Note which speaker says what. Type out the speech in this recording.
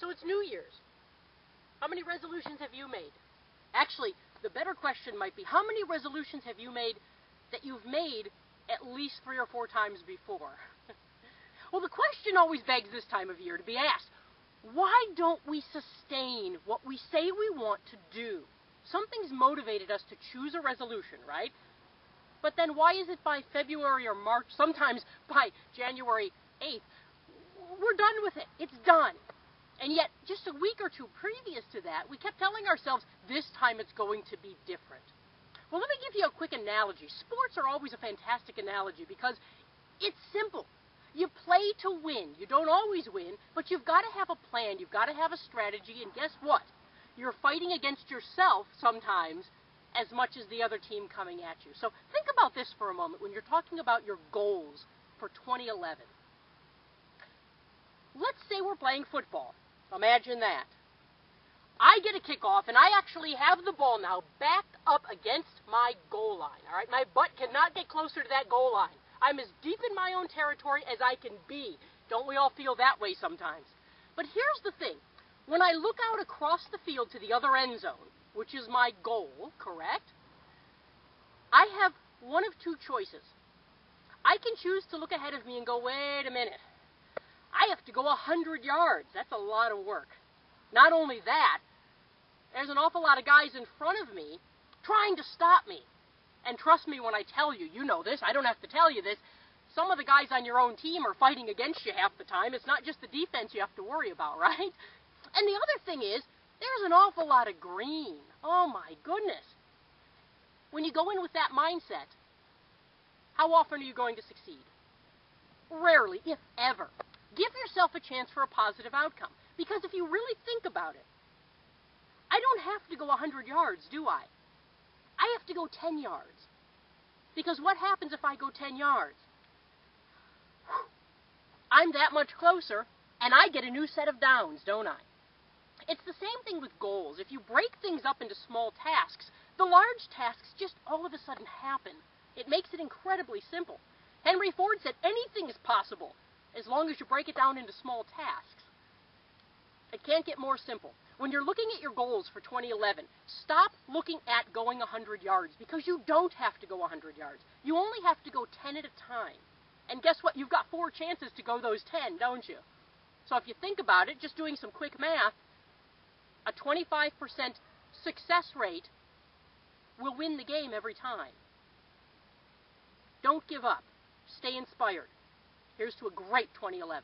Speaker 1: So it's New Year's. How many resolutions have you made? Actually, the better question might be, how many resolutions have you made that you've made at least 3 or 4 times before? Well, the question always begs this time of year to be asked, why don't we sustain what we say we want to do? Something's motivated us to choose a resolution, right? But then why is it by February or March, sometimes by January 8th, we're done with it. It's done. And yet, just a week or 2 previous to that, we kept telling ourselves, this time it's going to be different. Well, let me give you a quick analogy. Sports are always a fantastic analogy because it's simple. You play to win. You don't always win, but you've got to have a plan. You've got to have a strategy, and guess what? You're fighting against yourself sometimes as much as the other team coming at you. So think about this for a moment when you're talking about your goals for 2011. Let's say we're playing football. Imagine that. I get a kickoff, and I actually have the ball now backed up against my goal line. All right, my butt cannot get closer to that goal line. I'm as deep in my own territory as I can be. Don't we all feel that way sometimes? But here's the thing. When I look out across the field to the other end zone, which is my goal, correct? I have one of 2 choices. I can choose to look ahead of me and go, wait a minute. I have to go 100 yards. That's a lot of work. Not only that, there's an awful lot of guys in front of me trying to stop me. And trust me when I tell you, you know this, I don't have to tell you this, some of the guys on your own team are fighting against you half the time. It's not just the defense you have to worry about, right? And the other thing is, there's an awful lot of green. Oh my goodness. When you go in with that mindset, how often are you going to succeed? Rarely, if ever. Give yourself a chance for a positive outcome. Because if you really think about it, I don't have to go 100 yards, do I? I have to go 10 yards. Because what happens if I go 10 yards? I'm that much closer, and I get a new set of downs, don't I? It's the same thing with goals. If you break things up into small tasks, the large tasks just all of a sudden happen. It makes it incredibly simple. Henry Ford said anything is possible as long as you break it down into small tasks. It can't get more simple. When you're looking at your goals for 2011, stop looking at going 100 yards because you don't have to go 100 yards. You only have to go 10 at a time. And guess what? You've got 4 chances to go those 10, don't you? So if you think about it, just doing some quick math, a 25% success rate will win the game every time. Don't give up. Stay inspired. Here's to a great 2011.